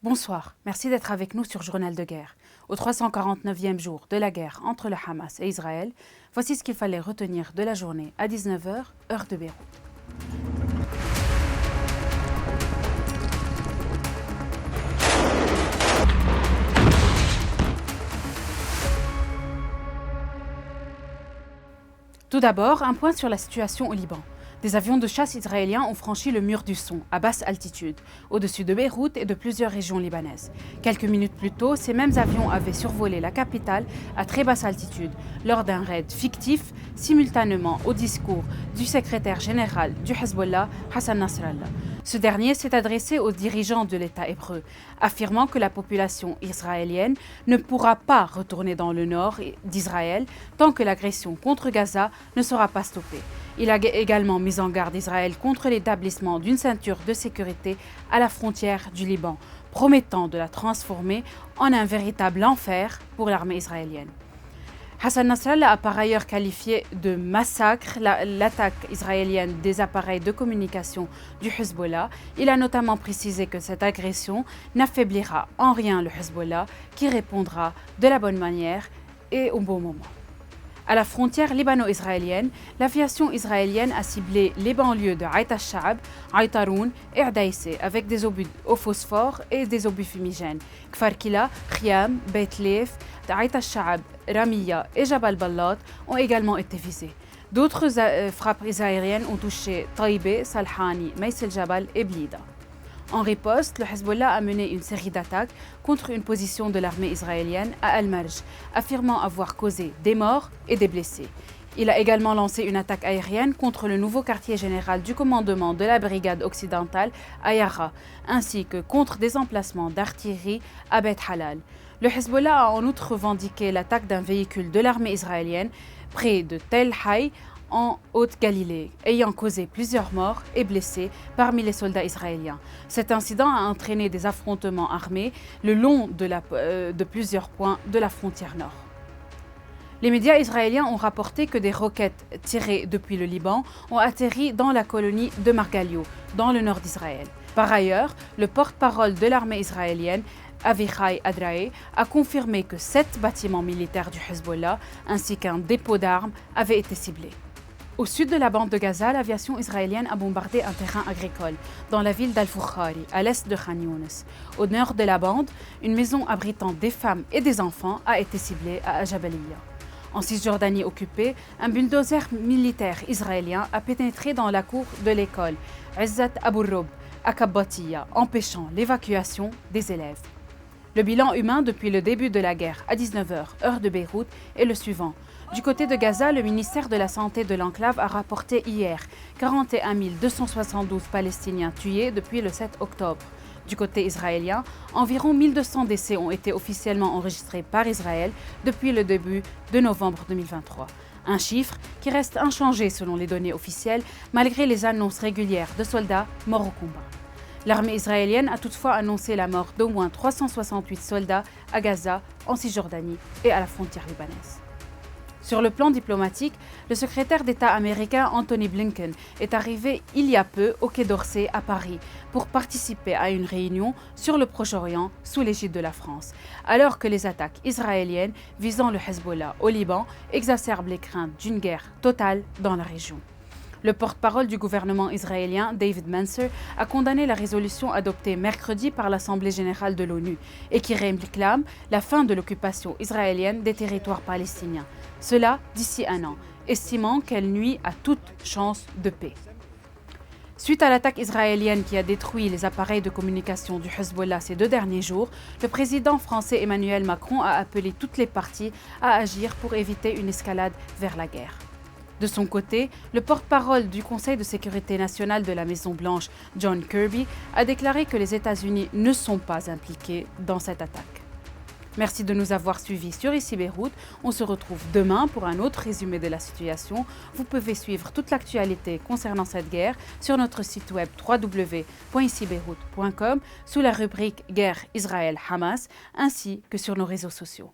Bonsoir, merci d'être avec nous sur Journal de guerre. Au 349e jour de la guerre entre le Hamas et Israël, voici ce qu'il fallait retenir de la journée à 19 h, heure de Beyrouth. Tout d'abord, un point sur la situation au Liban. Des avions de chasse israéliens ont franchi le mur du son, à basse altitude, au-dessus de Beyrouth et de plusieurs régions libanaises. Quelques minutes plus tôt, ces mêmes avions avaient survolé la capitale à très basse altitude, lors d'un raid fictif, simultanément au discours du secrétaire général du Hezbollah, Hassan Nasrallah. Ce dernier s'est adressé aux dirigeants de l'État hébreu, affirmant que la population israélienne ne pourra pas retourner dans le nord d'Israël tant que l'agression contre Gaza ne sera pas stoppée. Il a également mis en garde Israël contre l'établissement d'une ceinture de sécurité à la frontière du Liban, promettant de la transformer en un véritable enfer pour l'armée israélienne. Hassan Nasrallah a par ailleurs qualifié de massacre l'attaque israélienne des appareils de communication du Hezbollah. Il a notamment précisé que cette agression n'affaiblira en rien le Hezbollah, qui répondra de la bonne manière et au bon moment. À la frontière libano-israélienne, l'aviation israélienne a ciblé les banlieues de Aït al-Sha'ab, Aïtaroun et Adaïsé avec des obus au phosphore et des obus fumigènes. Kfar Kila, Khiam, Beit Leif, Aït al-Sha'ab, Ramiya et Jabal Ballat ont également été visés. D'autres frappes israéliennes ont touché Taïbé, Salhani, Maïs el-Jabal et Blida. En riposte, le Hezbollah a mené une série d'attaques contre une position de l'armée israélienne à Al-Marj, affirmant avoir causé des morts et des blessés. Il a également lancé une attaque aérienne contre le nouveau quartier général du commandement de la brigade occidentale à Yara, ainsi que contre des emplacements d'artillerie à Beit Halal. Le Hezbollah a en outre revendiqué l'attaque d'un véhicule de l'armée israélienne près de Tel Hay, en Haute-Galilée, ayant causé plusieurs morts et blessés parmi les soldats israéliens. Cet incident a entraîné des affrontements armés le long de plusieurs points de la frontière nord. Les médias israéliens ont rapporté que des roquettes tirées depuis le Liban ont atterri dans la colonie de Margalio, dans le nord d'Israël. Par ailleurs, le porte-parole de l'armée israélienne, Avichai Adrae, a confirmé que 7 bâtiments militaires du Hezbollah ainsi qu'un dépôt d'armes avaient été ciblés. Au sud de la bande de Gaza, l'aviation israélienne a bombardé un terrain agricole dans la ville d'Al-Foukhari, à l'est de Khan Younis. Au nord de la bande, une maison abritant des femmes et des enfants a été ciblée à Jabaliya. En Cisjordanie occupée, un bulldozer militaire israélien a pénétré dans la cour de l'école Izzat Abu Rob à Kabbatiya, empêchant l'évacuation des élèves. Le bilan humain depuis le début de la guerre à 19 h, heure de Beyrouth, est le suivant. Du côté de Gaza, le ministère de la Santé de l'enclave a rapporté hier 41 272 Palestiniens tués depuis le 7 octobre. Du côté israélien, environ 1200 décès ont été officiellement enregistrés par Israël depuis le début de novembre 2023. Un chiffre qui reste inchangé selon les données officielles, malgré les annonces régulières de soldats morts au combat. L'armée israélienne a toutefois annoncé la mort d'au moins 368 soldats à Gaza, en Cisjordanie et à la frontière libanaise. Sur le plan diplomatique, le secrétaire d'État américain Anthony Blinken est arrivé il y a peu au Quai d'Orsay à Paris pour participer à une réunion sur le Proche-Orient sous l'égide de la France, alors que les attaques israéliennes visant le Hezbollah au Liban exacerbent les craintes d'une guerre totale dans la région. Le porte-parole du gouvernement israélien, David Mansour, a condamné la résolution adoptée mercredi par l'Assemblée générale de l'ONU et qui réclame la fin de l'occupation israélienne des territoires palestiniens. Cela d'ici un an, estimant qu'elle nuit à toute chance de paix. Suite à l'attaque israélienne qui a détruit les appareils de communication du Hezbollah ces 2 derniers jours, le président français Emmanuel Macron a appelé toutes les parties à agir pour éviter une escalade vers la guerre. De son côté, le porte-parole du Conseil de sécurité nationale de la Maison-Blanche, John Kirby, a déclaré que les États-Unis ne sont pas impliqués dans cette attaque. Merci de nous avoir suivis sur Ici Beyrouth. On se retrouve demain pour un autre résumé de la situation. Vous pouvez suivre toute l'actualité concernant cette guerre sur notre site web www.icibeyrouth.com sous la rubrique Guerre Israël-Hamas ainsi que sur nos réseaux sociaux.